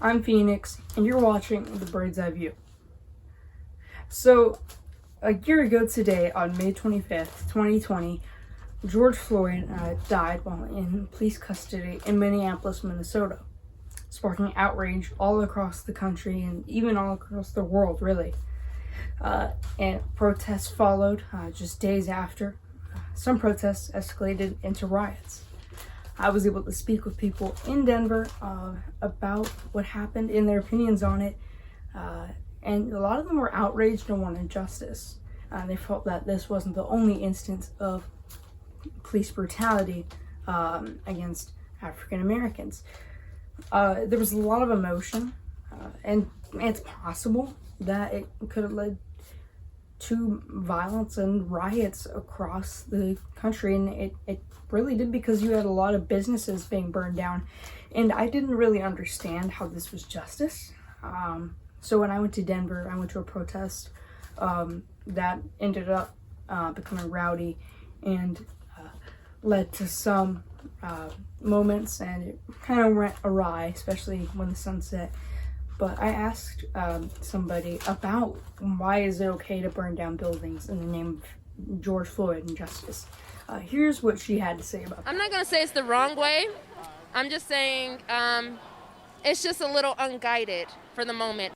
I'm Phoenix, and you're watching The Bird's Eye View. So, a year ago today, on May 25th, 2020, George Floyd died while in police custody in Minneapolis, Minnesota, sparking outrage all across the country and even all across the world, really. And protests followed just days after. Some protests escalated into riots. I was able to speak with people in Denver about what happened and their opinions on it. And a lot of them were outraged and wanted justice. They felt that this wasn't the only instance of police brutality against African Americans. There was a lot of emotion, and it's possible that it could have led to violence and riots across the country, and it really did, because you had a lot of businesses being burned down, and I didn't really understand how this was justice. So when I went to Denver, I went to a protest that ended up becoming rowdy and led to some moments, and it kind of went awry, especially when the sun set. But I asked somebody about why is it okay to burn down buildings in the name of George Floyd and justice. Here's what she had to say about that. I'm not going to say it's the wrong way. I'm just saying it's just a little unguided for the moment.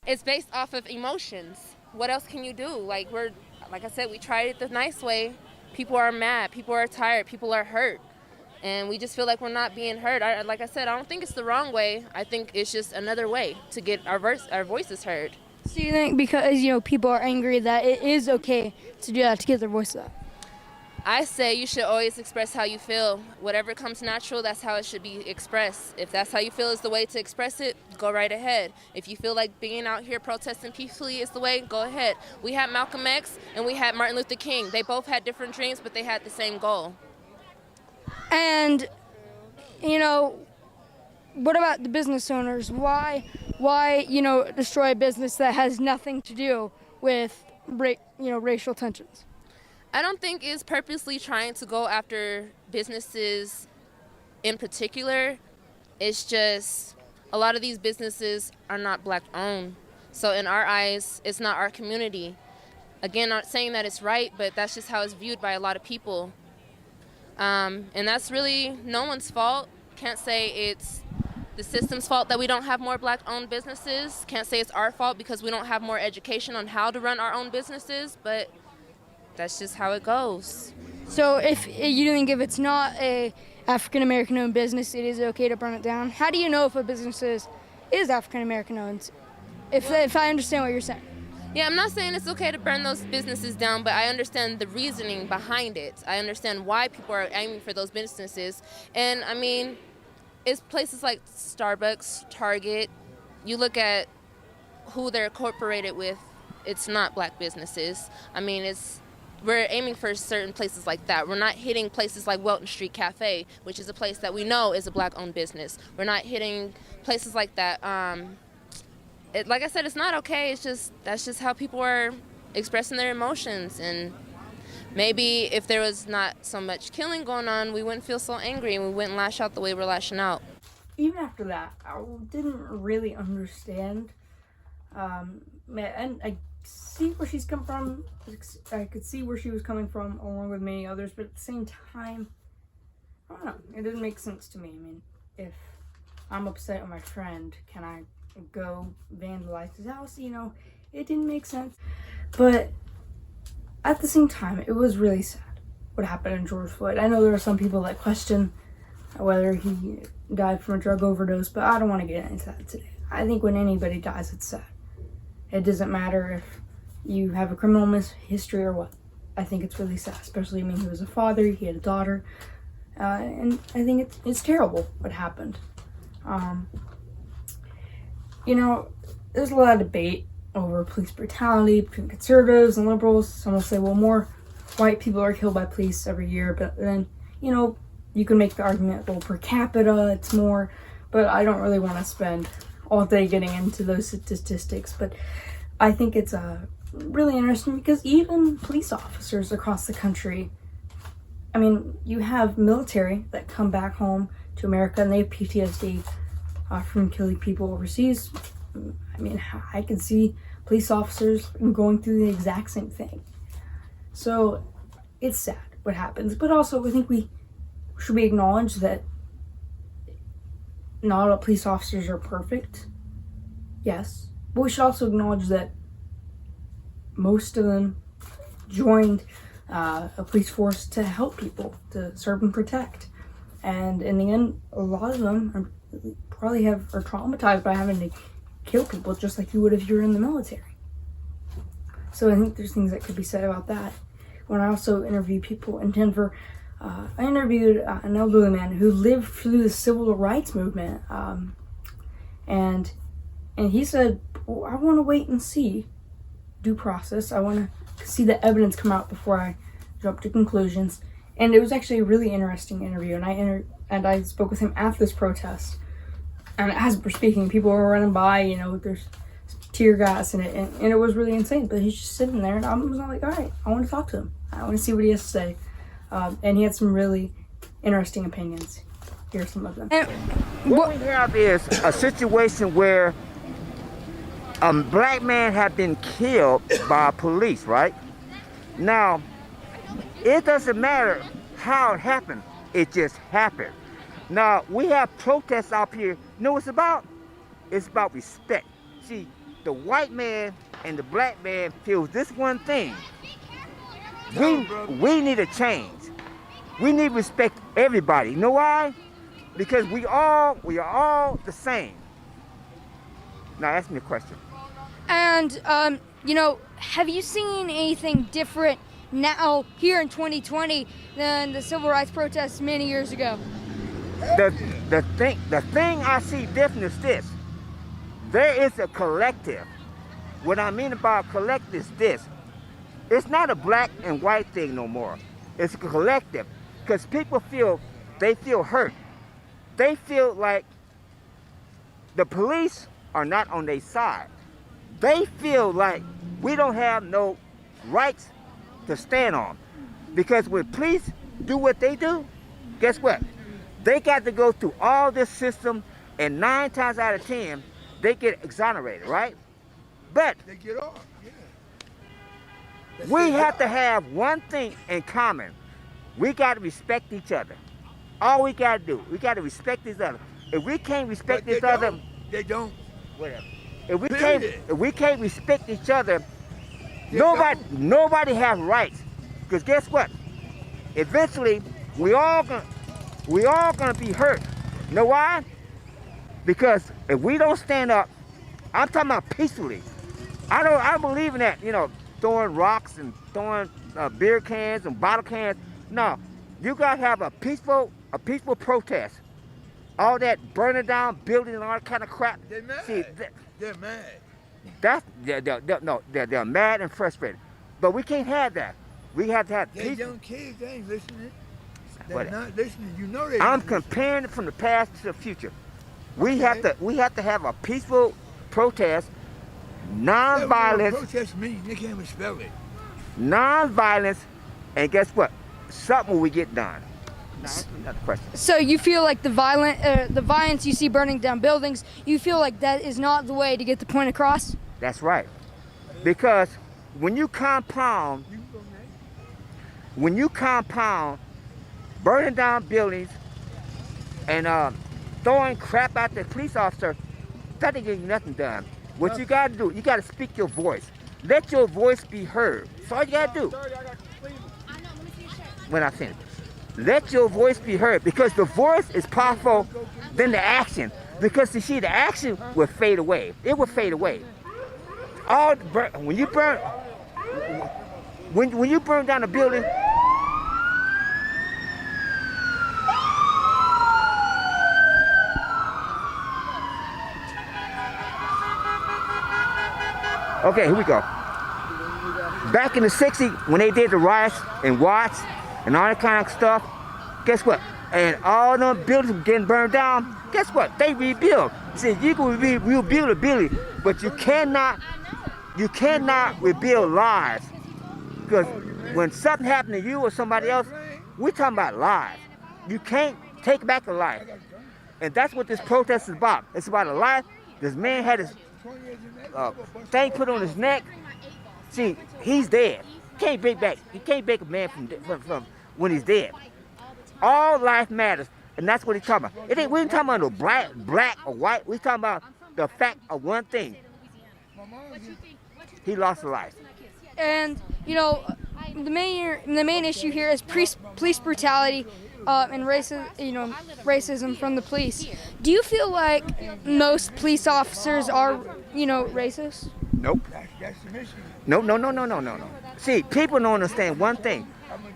It's based off of emotions. What else can you do? Like I said, we tried it the nice way. People are mad. People are tired. People are hurt. And we just feel like we're not being heard. Like I said, I don't think it's the wrong way. I think it's just another way to get our voices heard. So you think because, people are angry that it is okay to do that, to get their voice out? I say you should always express how you feel. Whatever comes natural, that's how it should be expressed. If that's how you feel is the way to express it, go right ahead. If you feel like being out here protesting peacefully is the way, go ahead. We had Malcolm X and we had Martin Luther King. They both had different dreams, but they had the same goal. And, what about the business owners? Why, destroy a business that has nothing to do with, racial tensions? I don't think it's purposely trying to go after businesses in particular. It's just a lot of these businesses are not black owned. So in our eyes, it's not our community. Again, not saying that it's right, but that's just how it's viewed by a lot of people. And that's really no one's fault. Can't say it's the system's fault that we don't have more black-owned businesses. Can't say it's our fault because we don't have more education on how to run our own businesses, but that's just how it goes. So if you think if it's not a African-American owned business, it is okay to burn it down? How do you know if a business is African-American owned? If I understand what you're saying. Yeah, I'm not saying it's okay to burn those businesses down, but I understand the reasoning behind it. I understand why people are aiming for those businesses. And, it's places like Starbucks, Target. You look at who they're incorporated with, it's not black businesses. We're aiming for certain places like that. We're not hitting places like Welton Street Cafe, which is a place that we know is a black-owned business. We're not hitting places like that. Like I said, it's not okay. That's just how people are expressing their emotions. And maybe if there was not so much killing going on, we wouldn't feel so angry and we wouldn't lash out the way we're lashing out. Even after that, I didn't really understand. And I see where she's come from. I could see where she was coming from, along with many others. But at the same time, I don't know. It didn't make sense to me. If I'm upset with my friend, can I go vandalize his house? It didn't make sense. But at the same time, it was really sad what happened in George Floyd. I know there are some people that question whether he died from a drug overdose, but I don't want to get into that today. I think when anybody dies, it's sad. It doesn't matter if you have a criminal history or what. I think it's really sad, especially, he was a father, he had a daughter, and I think it's terrible what happened. There's a lot of debate over police brutality between conservatives and liberals. Some will say, well, more white people are killed by police every year, but then, you can make the argument, well, per capita, it's more, but I don't really want to spend all day getting into those statistics. But I think it's really interesting because even police officers across the country, you have military that come back home to America and they have PTSD. from killing people overseas. I mean, I can see police officers going through the exact same thing. So it's sad what happens, but also I think we should acknowledge that not all police officers are perfect. Yes, but we should also acknowledge that most of them joined a police force to help people, to serve and protect. And in the end, a lot of them are traumatized by having to kill people, just like you would if you were in the military. So I think there's things that could be said about that. When I also interview people in Denver, I interviewed an elderly man who lived through the civil rights movement, and he said, well, I want to wait and see due process. I want to see the evidence come out before I jump to conclusions. And it was actually a really interesting interview, and I spoke with him after this protest. And as we're speaking, people were running by, there's tear gas in it, and it was really insane. But he's just sitting there, and I was like, all right, I want to talk to him. I want to see what he has to say. And he had some really interesting opinions. Here are some of them. What we have is a situation where a black man had been killed by police, right? Now, it doesn't matter how it happened. It just happened. Now, we have protests out here. You know what it's about? It's about respect. See, the white man and the black man feels this one thing. We need a change. We need to respect everybody. You know why? Because we are all the same. Now, ask me a question. And, have you seen anything different now here in 2020 than the civil rights protests many years ago? The thing I see different is this. There is a collective. What I mean about collective is this. It's not a black and white thing no more. It's a collective. Because people feel hurt. They feel like the police are not on their side. They feel like we don't have no rights to stand on. Because when police do what they do, guess what? They got to go through all this system, and 9 times out of 10, they get exonerated, right? But they get off, yeah. We have to have one thing in common. We got to respect each other. All we got to do, we got to respect each other. If we can't respect each other, they don't. Whatever. If we can't respect each other, nobody has rights. Because guess what? Eventually, we all gonna be hurt. You know why? Because if we don't stand up, I'm talking about peacefully. I don't believe in that, throwing rocks and throwing beer cans and bottle cans. No, you gotta have a peaceful protest. All that burning down buildings and all that kind of crap. They're mad. See, they're mad. They're mad and frustrated. But we can't have that. We have to have peace. Young kids, they ain't listening. They're But not listening. You know they. I'm comparing it from the past to the future. We have to have a peaceful protest, non-violence. Protest mean they can't even spell it. Non-violence, and guess what? Something will get done. Now, that's another question. So you feel like the violence you see burning down buildings, you feel like that is not the way to get the point across? That's right. Because when you compound burning down buildings and throwing crap at the police officer, that ain't getting nothing done. What you gotta do, you gotta speak your voice. Let your voice be heard. That's all you gotta do. When I finish. Let your voice be heard, because the voice is powerful than the action. Because you see, the action will fade away. It will fade away. When you burn down a building, okay, here we go. Back in the 60s, when they did the riots in Watts and all that kind of stuff, guess what? And all them buildings were getting burned down, guess what? They rebuild. See, you can rebuild a building, but you cannot rebuild lives. Because when something happened to you or somebody else, we're talking about lives. You can't take back a life. And that's what this protest is about. It's about a life. This man had his thing put on his neck. See, he's dead. Can't bring back. You can't break a man from when he's dead. All life matters, and that's what he's talking about. We ain't talking about no black or white. We talking about the fact of one thing. He lost a life. And you know, the main issue here is police brutality and racism from the police. Do you feel like most police officers are, racist? Nope. That's the mission. No. See, people don't understand one thing.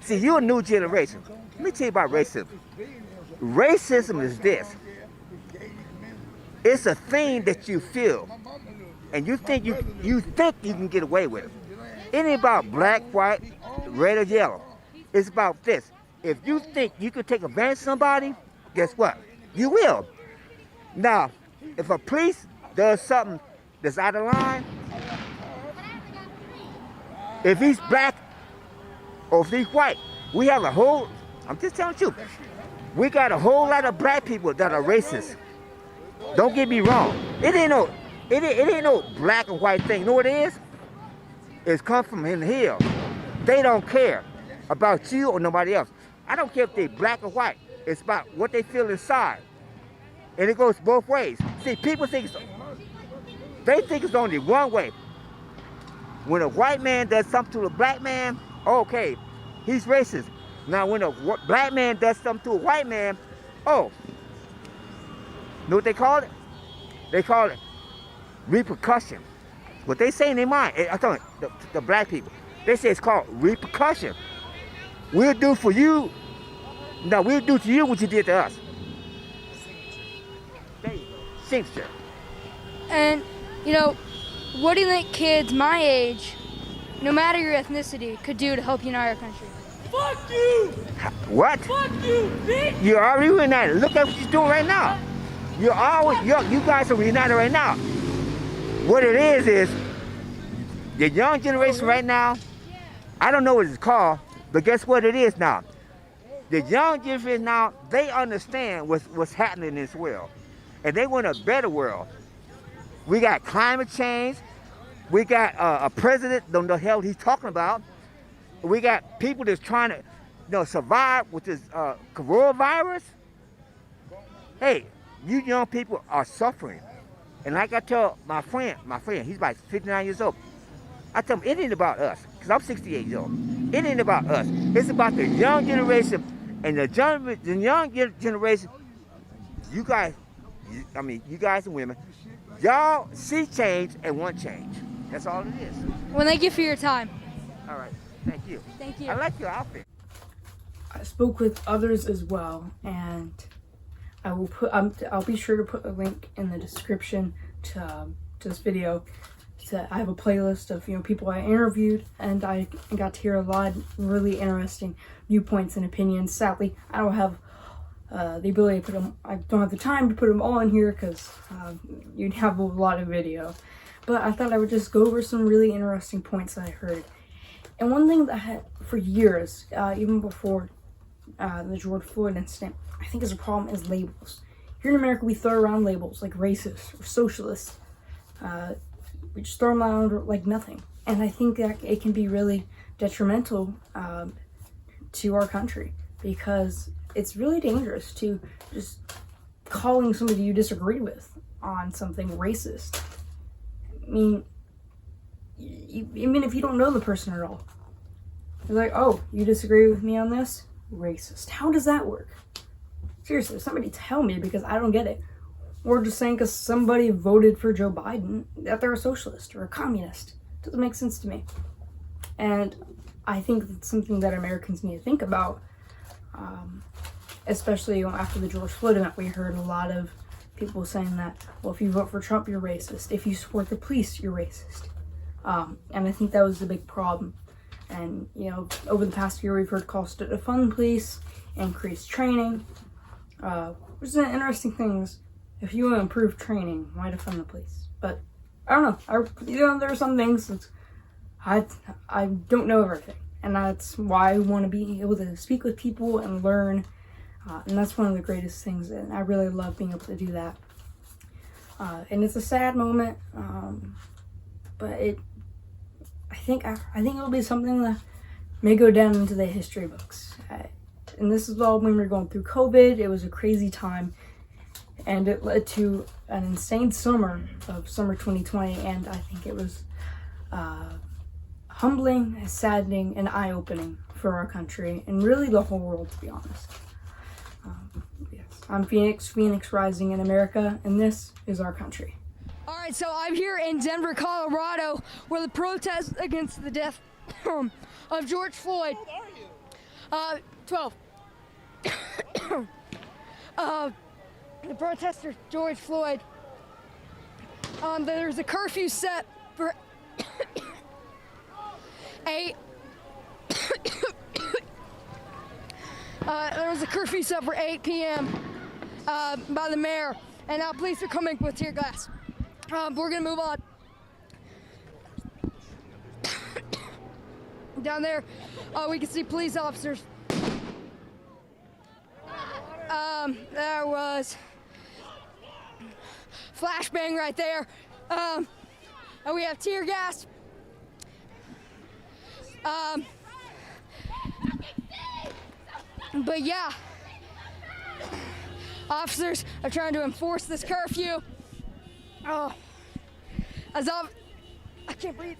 See, you're a new generation. Let me tell you about racism. Racism is this. It's a thing that you feel, and you think you can get away with it. It ain't about black, white, red, or yellow. It's about this. If you think you could take advantage of somebody, guess what? You will. Now, if a police does something that's out of line, if he's black or if he's white, we have I'm just telling you, we got a whole lot of black people that are racist. Don't get me wrong. It ain't no black and white thing. You know what it is? It's come from in the hill. They don't care about you or nobody else. I don't care if they're black or white. It's about what they feel inside. And it goes both ways. See, people think it's only one way. When a white man does something to a black man, okay, he's racist. Now when a black man does something to a white man, know what they call it? They call it repercussion. What they say in their mind, I'm talking the black people, they say it's called repercussion. We'll do for you, we'll do to you what you did to us. Signature. And, what do you think kids my age, no matter your ethnicity, could do to help unite our country? Fuck you! What? Fuck you, bitch! You're already reunited. Look at what you're doing right now. You guys are reunited right now. What it is the young generation right now, I don't know what it's called, but guess what it is now? The young generation now, they understand what's happening in this world. And they want a better world. We got climate change. We got a president, don't know the hell he's talking about. We got people that's trying to survive with this coronavirus. Hey, you young people are suffering. And like I tell my friend, he's about 59 years old. I tell him, it ain't about us, because I'm 68 years old. It ain't about us. It's about the young generation. And the young generation, you guys and women, y'all see change and want change. That's all it is. Well, thank you for your time. All right. Thank you. Thank you. I like your outfit. I spoke with others as well, and I will I'll be sure to put a link in the description to this video. I have a playlist of people I interviewed, and I got to hear a lot of really interesting viewpoints and opinions. Sadly, I don't have the ability to put them. I don't have the time to put them all in here because you'd have a lot of video. But I thought I would just go over some really interesting points that I heard. And one thing that I had for years, even before the George Floyd incident, I think is a problem is labels. Here in America, we throw around labels like racist or socialist. We just throw them around like nothing. And I think that it can be really detrimental to our country, because it's really dangerous to just calling somebody you disagree with on something racist. I mean, even if you don't know the person at all, you're like, oh, you disagree with me on this? Racist. How does that work? Seriously, somebody tell me, because I don't get it. Or just saying because somebody voted for Joe Biden that they're a socialist or a communist. Doesn't make sense to me. And I think it's something that Americans need to think about. Especially after the George Floyd event, we heard a lot of people saying that, well, if you vote for Trump, you're racist. If you support the police, you're racist. And I think that was the big problem. And, over the past year, we've heard calls to defund police, increase training, which is an interesting thing. Is if you want to improve training, why defund the police? But I don't know. There are some things that I don't know everything. And that's why I want to be able to speak with people and learn And that's one of the greatest things, and I really love being able to do that. And it's a sad moment, but I think it'll be something that may go down into the history books. And this is all when we were going through COVID. It was a crazy time, and it led to an insane summer 2020. And I think it was humbling, saddening, and eye-opening for our country and really the whole world, to be honest. Yes, I'm Phoenix Rising in America, and this is our country. All right, so I'm here in Denver, Colorado, where the protest against the death of George Floyd. How old are you? 12. The protester George Floyd. There's a curfew set for 8. There was a curfew set for 8 p.m. By the mayor, and now police are coming with tear gas. We're gonna move on. Down there, we can see police officers. There was flashbang right there. And we have tear gas. But yeah, officers are trying to enforce this curfew. Oh, I can't breathe.